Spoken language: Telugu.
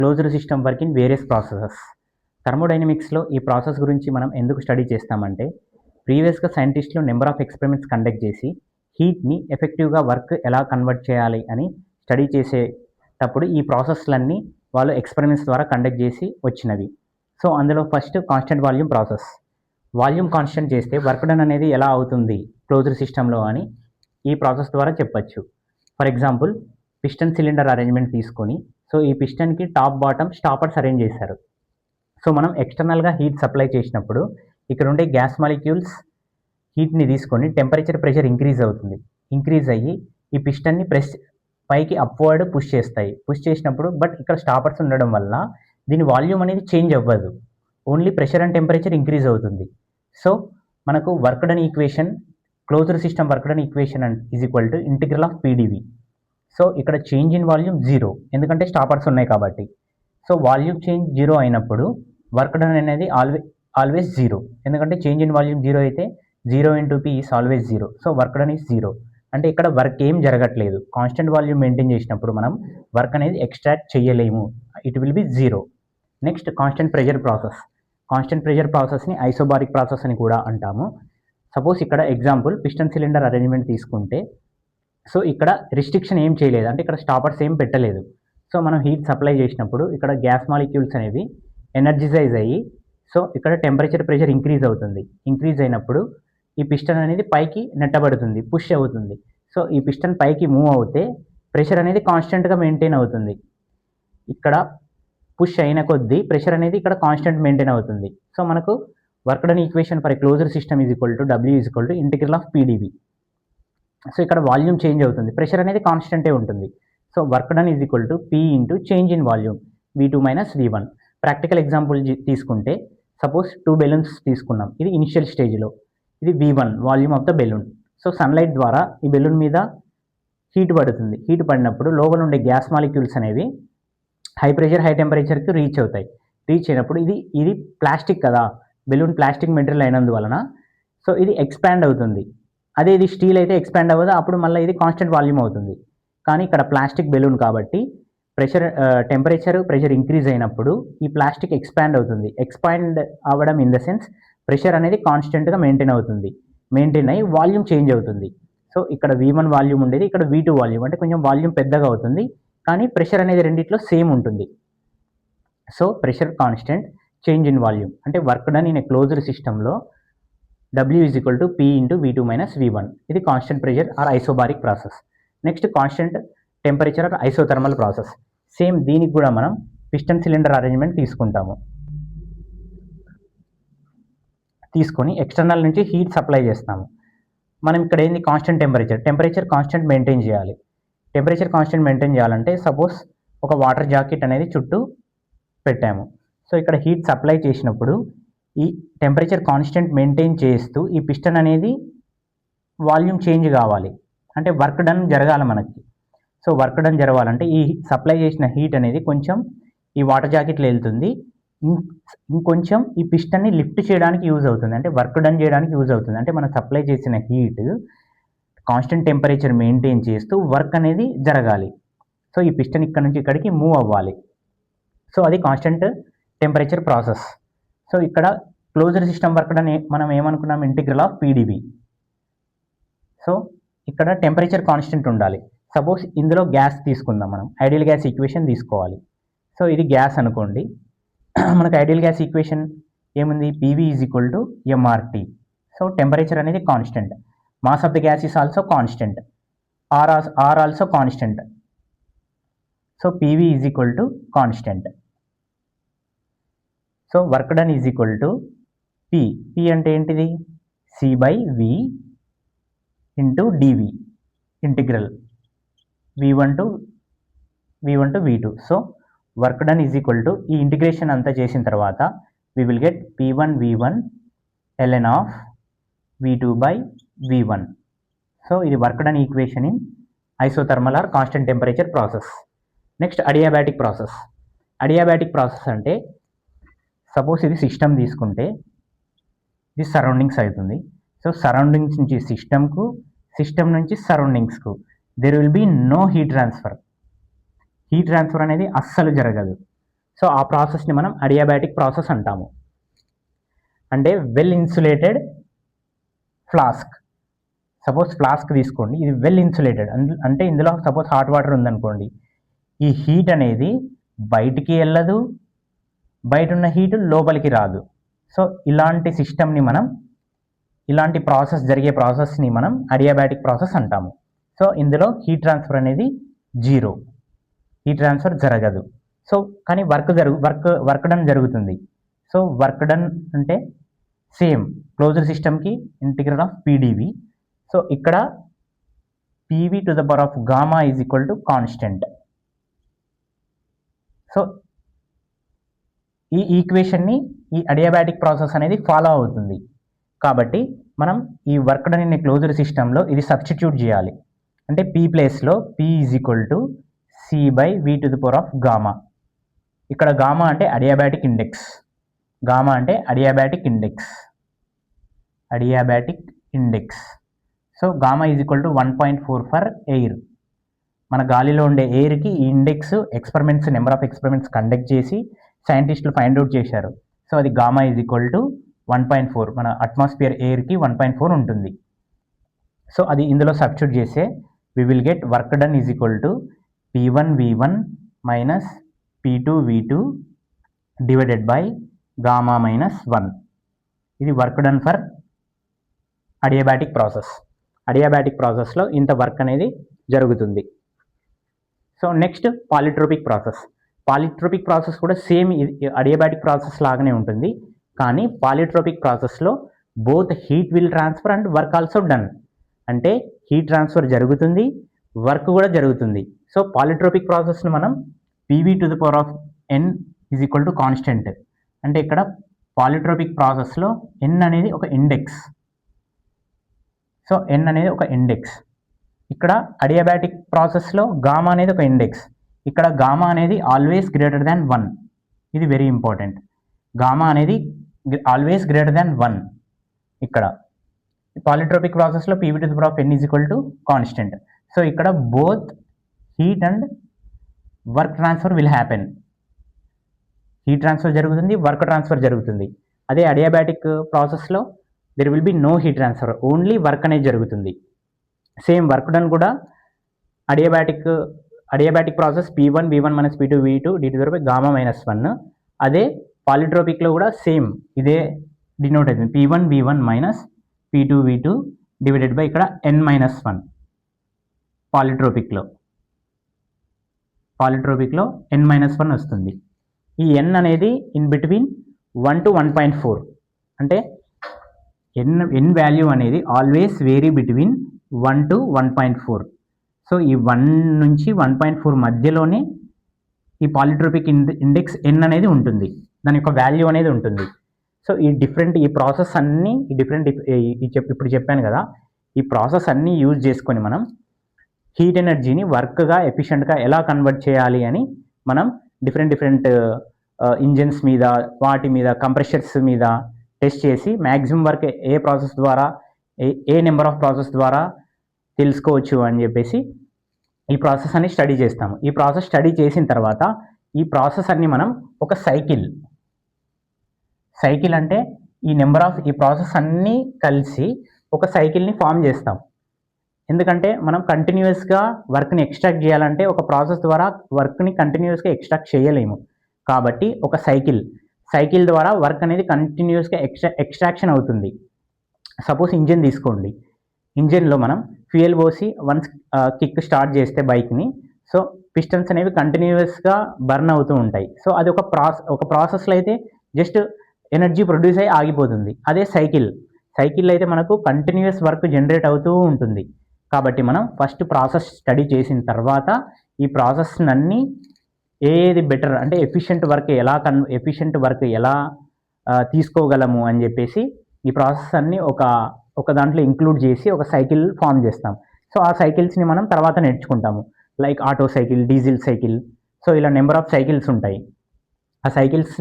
Closed system work in various processes. థర్మోడైనమిక్స్లో ఈ ప్రాసెస్ గురించి మనం ఎందుకు స్టడీ చేస్తామంటే, ప్రీవియస్గా సైంటిస్టులు నెంబర్ ఆఫ్ ఎక్స్పెరిమెంట్స్ కండక్ట్ చేసి హీట్ని ఎఫెక్టివ్గా వర్క్ ఎలా కన్వర్ట్ చేయాలి అని స్టడీ చేసేటప్పుడు ఈ ప్రాసెస్లన్నీ వాళ్ళు ఎక్స్పెరిమెంట్స్ ద్వారా కండక్ట్ చేసి వచ్చినవి. సో అందులో first constant volume process. Volume constant చేస్తే వర్క్ డన్ అనేది ఎలా అవుతుంది క్లోజ్డ్ సిస్టంలో అని ఈ ప్రాసెస్ ద్వారా చెప్పచ్చు. For example, piston cylinder arrangement తీసుకొని, సో ఈ పిస్టన్కి టాప్ బాటమ్ స్టాపర్స్ అరేంజ్ చేశారు. సో మనం ఎక్స్టర్నల్గా హీట్ సప్లై చేసినప్పుడు ఇక్కడ ఉండే గ్యాస్ మాలిక్యూల్స్ హీట్ని తీసుకొని టెంపరేచర్ ప్రెషర్ ఇంక్రీజ్ అవుతుంది. ఇంక్రీజ్ అయ్యి ఈ పిస్టన్ని పైకి అప్వర్డ్ పుష్ చేస్తాయి. పుష్ చేసినప్పుడు బట్ ఇక్కడ స్టాపర్స్ ఉండడం వల్ల దీని వాల్యూమ్ అనేది చేంజ్ అవ్వదు, only pressure and temperature increase అవుతుంది. సో మనకు work done equation, closed system work done equation is equal to integral of PdV. So ఇక్కడ చేంజ్ ఇన్ వాల్యూమ్ జీరో, ఎందుకంటే స్టాపర్స్ ఉన్నాయి కాబట్టి. సో వాల్యూమ్ చేంజ్ జీరో అయినప్పుడు వర్క్ డన్ అనేది ఆల్వేస్ జీరో, ఎందుకంటే చేంజ్ ఇన్ వాల్యూమ్ జీరో అయితే zero into P is always zero. So work done is zero, అంటే ఇక్కడ వర్క్ ఏం జరగట్లేదు. కాన్స్టెంట్ వాల్యూమ్ మెయింటైన్ చేసినప్పుడు మనం వర్క్ అనేది ఎక్స్ట్రాక్ట్ చేయలేము, it will be zero. Next constant pressure process. Constant pressure ప్రాసెస్ని ఐసోబారిక్ ప్రాసెస్ అని కూడా అంటాము. సపోజ్ ఇక్కడ ఎగ్జాంపుల్ పిస్టన్ సిలిండర్ అరేంజ్మెంట్ తీసుకుంటే, సో ఇక్కడ రిస్ట్రిక్షన్ ఏం చేయలేదు, అంటే ఇక్కడ స్టాపర్స్ ఏం పెట్టలేదు. సో మనం హీట్ సప్లై చేసినప్పుడు ఇక్కడ గ్యాస్ మాలిక్యూల్స్ అనేవి ఎనర్జిజైజ్ అయ్యి, సో ఇక్కడ టెంపరేచర్ ప్రెషర్ ఇంక్రీజ్ అవుతుంది. ఇంక్రీజ్ అయినప్పుడు ఈ పిస్టన్ అనేది పైకి నెట్టబడుతుంది, పుష్ అవుతుంది. సో ఈ పిస్టన్ పైకి మూవ్ అవుతే ప్రెషర్ అనేది కాన్స్టెంట్గా మెయింటైన్ అవుతుంది. ఇక్కడ పుష్ అయిన కొద్దీ ప్రెషర్ అనేది ఇక్కడ కాన్స్టెంట్ మెయింటైన్ అవుతుంది. సో మనకు work done equation for a closed system is equal to W is equal to integral of PdV. So ఇక్కడ వాల్యూమ్ చేంజ్ అవుతుంది, ప్రెషర్ అనేది కాన్స్టెంటే ఉంటుంది. So work done is equal to P into change in volume V2 minus V1. Practical example తీసుకుంటే, సపోజ్ 2 బెలూన్స్ తీసుకున్నాం. ఇది ఇనిషియల్ స్టేజ్లో, ఇది V1 volume of the balloon. So sunlight ద్వారా ఈ బెలూన్ మీద హీట్ పడుతుంది. హీట్ పడినప్పుడు లోపల ఉండే గ్యాస్ మాలిక్యూల్స్ అనేవి హై ప్రెషర్ హై టెంపరేచర్కి రీచ్ అవుతాయి. రీచ్ అయినప్పుడు ఇది ప్లాస్టిక్ కదా, బెలూన్ ప్లాస్టిక్ మెటీరియల్ అయినందువలన సో ఇది ఎక్స్పాండ్ అవుతుంది. అదే ఇది స్టీల్ అయితే ఎక్స్పాండ్ అవ్వదు, అప్పుడు మళ్ళీ ఇది కాన్స్టెంట్ వాల్యూమ్ అవుతుంది. కానీ ఇక్కడ ప్లాస్టిక్ బెలూన్ కాబట్టి టెంపరేచర్ ప్రెషర్ ఇంక్రీజ్ అయినప్పుడు ఈ ప్లాస్టిక్ ఎక్స్పాండ్ అవుతుంది. ఎక్స్పాండ్ అవ్వడం ఇన్ ద సెన్స్ ప్రెషర్ అనేది కాన్స్టెంట్గా మెయింటైన్ అవుతుంది. మెయింటైన్ అయ్యి వాల్యూమ్ చేంజ్ అవుతుంది. సో ఇక్కడ V1 వాల్యూమ్ ఉండేది, ఇక్కడ V2 వాల్యూమ్, అంటే కొంచెం వాల్యూమ్ పెద్దగా అవుతుంది, కానీ ప్రెషర్ అనేది రెండిట్లో సేమ్ ఉంటుంది. So pressure constant, change in volume, అంటే work done in a closed సిస్టంలో W is equal to P into V2 minus V1. ఇది constant pressure or isobaric process. Next constant temperature or isothermal process. Same దీనికి కూడా మనం పిస్టన్ సిలిండర్ అరేంజ్మెంట్ తీసుకుంటాము. తీసుకొని ఎక్స్టర్నల్ నుంచి హీట్ సప్లై చేస్తాము. మనం ఇక్కడ ఏంది టెంపరేచర్ కాన్స్టెంట్ మెయింటైన్ చేయాలి. టెంపరేచర్ కాన్స్టెంట్ మెయింటైన్ చేయాలంటే సపోజ్ ఒక వాటర్ జాకెట్ అనేది చుట్టూ పెట్టాము. సో ఇక్కడ హీట్ సప్లై చేసినప్పుడు ఈ టెంపరేచర్ కాన్స్టెంట్ మెయింటైన్ చేస్తూ ఈ పిస్టన్ అనేది వాల్యూమ్ చేంజ్ కావాలి, అంటే వర్క్ డన్ జరగాలి మనకి. సో వర్క్ డన్ జరగాలంటే ఈ సప్లై చేసిన హీట్ అనేది కొంచెం ఈ వాటర్ జాకెట్లో వెళ్తుంది, ఇంకొంచెం ఈ పిస్టన్ని లిఫ్ట్ చేయడానికి యూజ్ అవుతుంది, అంటే వర్క్ డన్ చేయడానికి యూజ్ అవుతుంది. అంటే మనం సప్లై చేసిన హీట్ కాన్స్టెంట్ టెంపరేచర్ మెయింటైన్ చేస్తూ వర్క్ అనేది జరగాలి. సో ఈ పిస్టన్ ఇక్కడ నుంచి ఇక్కడికి మూవ్ అవ్వాలి. సో అది కాన్స్టెంట్ టెంపరేచర్ ప్రాసెస్. సో ఇక్కడ క్లోజ్డ్ సిస్టమ్ వర్క్ డన్ మనం ఏమనుకున్నాం, ఇంటిగ్రల్ ఆఫ్ పీడీవీ. సో ఇక్కడ టెంపరేచర్ కాన్స్టెంట్ ఉండాలి. సపోజ్ ఇందులో గ్యాస్ తీసుకుందాం, మనం ఐడియల్ గ్యాస్ ఈక్వేషన్ తీసుకోవాలి. సో ఇది గ్యాస్ అనుకోండి, మనకు ఐడియల్ గ్యాస్ ఈక్వేషన్ ఏముంది, PV is equal to mRT. So temperature అనేది constant, mass of the gas is also constant, R also constant. So PV is equal to constant. So work done is equal to P అంటే ఏంటిది, C/V into d v integral V1 to V2. So work done is equal to ఈ ఇంటిగ్రేషన్ అంతా చేసిన తర్వాత we will get P1 V1 ln of V2 by V1. So ఇది work done equation in isothermal or constant temperature process. Next adiabatic process. Adiabatic process అంటే సపోజ్ ఇది సిస్టమ్ తీసుకుంటే ఇది సరౌండింగ్స్ అవుతుంది. సో సరౌండింగ్స్ నుంచి సిస్టమ్కు, సిస్టమ్ నుంచి సరౌండింగ్స్కు there will be no heat transfer. Heat transfer అనేది అస్సలు జరగదు. సో ఆ ప్రాసెస్ని మనం అడియాబాటిక్ ప్రాసెస్ అంటాము. అంటే well insulated flask, suppose flask తీసుకోండి, ఇది వెల్ ఇన్సులేటెడ్ అంటే ఇందులో సపోజ్ హాట్ వాటర్ ఉందనుకోండి, ఈ హీట్ అనేది బయటికి వెళ్ళదు, బయట ఉన్న హీట్ లోపలికి రాదు. సో ఇలాంటి సిస్టమ్ని మనం, ఇలాంటి ప్రాసెస్ జరిగే ప్రాసెస్ని మనం అడియాబాటిక్ ప్రాసెస్ అంటాము. సో ఇందులో హీట్ ట్రాన్స్ఫర్ అనేది జీరో, హీట్ ట్రాన్స్ఫర్ జరగదు. సో కానీ వర్క్ డన్ జరుగుతుంది. సో వర్క్ డన్ అంటే సేమ్ క్లోజ్డ్ సిస్టమ్కి ఇంటిగ్రల్ ఆఫ్ పీడీవి. సో ఇక్కడ PV to the power of gamma is equal to constant. So ఈ ఈక్వేషన్ని ఈ అడియాబాటిక్ ప్రాసెస్ అనేది ఫాలో అవుతుంది. కాబట్టి మనం ఈ వర్క్ డన్ ఇన్ క్లోజ్డ్ సిస్టంలో ఇది సబ్స్టిట్యూట్ చేయాలి. అంటే పీ ప్లేస్లో P is equal to C by V to the power of gamma. ఇక్కడ గామా అంటే అడియాబాటిక్ ఇండెక్స్, గామా అంటే adiabatic index. So gamma is equal to 1.4 for air. మన గాలిలో ఉండే ఎయిర్కి ఈ index number of experiments conduct చేసి సైంటిస్టులు ఫైండ్ అవుట్ చేశారు. సో అది గామా ఈజ్ ఈక్వల్ టు 1.4, మన అట్మాస్ఫియర్ ఎయిర్కి 1.4 ఉంటుంది. సో అది ఇందులో సబ్స్టిట్యూట్ చేస్తే we will get work done is equal to P1 V1 minus P2 V2 divided by gamma minus 1. ఇది work done for adiabatic process. Adiabatic ప్రాసెస్లో ఇంత వర్క్ అనేది జరుగుతుంది. So next polytropic process. Polytropic process కూడా సేమ్ అడియాబాటిక్ ప్రాసెస్ లాగానే ఉంటుంది. కానీ పాలిట్రోపిక్ ప్రాసెస్లో both heat will transfer and work also done. అంటే హీట్ ట్రాన్స్ఫర్ జరుగుతుంది, వర్క్ కూడా జరుగుతుంది. సో పాలిట్రోపిక్ ప్రాసెస్ని మనం PV to the power of n is equal to constant. అంటే ఇక్కడ పాలిట్రోపిక్ ప్రాసెస్లో ఎన్ అనేది ఒక ఇండెక్స్. సో ఎన్ అనేది ఒక ఇండెక్స్. ఇక్కడ అడియాబాటిక్ ప్రాసెస్లో గామా అనేది ఒక ఇండెక్స్. ఇక్కడ గామా అనేది ఆల్వేస్ గ్రేటర్ దాన్ 1. ఇది వెరీ ఇంపార్టెంట్. గామా అనేది ఆల్వేస్ గ్రేటర్ దాన్ 1. ఇక్కడ పాలిట్రోపిక్ ప్రాసెస్లో PV to the power of n is equal to constant. So ఇక్కడ both heat and work transfer will happen. Heat transfer జరుగుతుంది, వర్క్ ట్రాన్స్ఫర్ జరుగుతుంది. అదే అడియాబాటిక్ ప్రాసెస్లో there will be no heat transfer, only work అనేది జరుగుతుంది. సేమ్ వర్క్ డన్ కూడా adiabatic process P1 V1 minus P2 V2 dt by gamma minus 1. అదే పాలిట్రోపిక్లో కూడా సేమ్ ఇదే డినోట్ అవుతుంది, P1 V1 minus P2 V2 divided by ఇక్కడ n మైనస్ 1. పాలిట్రోపిక్లో n మైనస్ 1 వస్తుంది. ఈ n అనేది ఇన్ బిట్వీన్ 1 to 1.4. అంటే n వాల్యూ అనేది always vary between 1 to 1.4. So ఈ 1 నుంచి 1.4 మధ్యలోనే ఈ పాలిట్రోపిక్ ఇండెక్స్ n అనేది ఉంటుంది, దాని యొక్క వాల్యూ అనేది ఉంటుంది. సో ఈ ప్రాసెస్ అన్నీ ఇప్పుడు చెప్పాను కదా, ఈ ప్రాసెస్ అన్నీ యూజ్ చేసుకొని మనం హీట్ ఎనర్జీని వర్క్గా ఎఫిషియెంట్గా ఎలా కన్వర్ట్ చేయాలి అని మనం డిఫరెంట్ ఇంజిన్స్ మీద, వాటి మీద, కంప్రెషర్స్ మీద టెస్ట్ చేసి మ్యాక్సిమం వర్క్ ఏ ప్రాసెస్ ద్వారా, ఏ నెంబర్ ఆఫ్ ప్రాసెస్ ద్వారా తెలుసుకోవచ్చు అని చెప్పేసి ఈ ప్రాసెస్ అన్ని స్టడీ చేస్తాము. ఈ ప్రాసెస్ స్టడీ చేసిన తర్వాత ఈ ప్రాసెస్ అన్ని మనం ఒక సైకిల్ అంటే ఈ ప్రాసెస్ అన్నీ కలిసి ఒక సైకిల్ని ఫామ్ చేస్తాం. ఎందుకంటే మనం కంటిన్యూస్గా వర్క్ని ఎక్స్ట్రాక్ట్ చేయాలంటే ఒక ప్రాసెస్ ద్వారా వర్క్ని కంటిన్యూస్గా ఎక్స్ట్రాక్ట్ చేయలేము. కాబట్టి ఒక సైకిల్ ద్వారా వర్క్ అనేది కంటిన్యూస్గా ఎక్స్ట్రాక్షన్ అవుతుంది. సపోజ్ ఇంజిన్ తీసుకోండి, ఇంజిన్లో మనం ఫ్యూయల్ పోసి వన్స్ కిక్ స్టార్ట్ చేస్తే బైక్ని, సో పిస్టన్స్ అనేవి కంటిన్యూస్గా బర్న్ అవుతూ ఉంటాయి. సో అది ఒక ప్రాసెస్లో అయితే జస్ట్ ఎనర్జీ ప్రొడ్యూస్ అయ్యి ఆగిపోతుంది. అదే సైకిల్ అయితే మనకు కంటిన్యూస్ వర్క్ జనరేట్ అవుతూ ఉంటుంది. కాబట్టి మనం ఫస్ట్ ప్రాసెస్ స్టడీ చేసిన తర్వాత ఈ ప్రాసెస్ అన్నీ ఏది బెటర్ అంటే ఎఫిషియెంట్ వర్క్ ఎలా తీసుకోగలము అని చెప్పేసి ఈ ప్రాసెస్ అన్నీ ఒక దాంట్లో ఇంక్లూడ్ చేసి ఒక సైకిల్ ఫామ్ చేస్తాం. సో ఆ సైకిల్స్ని మనం తర్వాత నేర్చుకుంటాము, like auto cycle, diesel cycle. So ఇలా నెంబర్ ఆఫ్ సైకిల్స్ ఉంటాయి. ఆ సైకిల్స్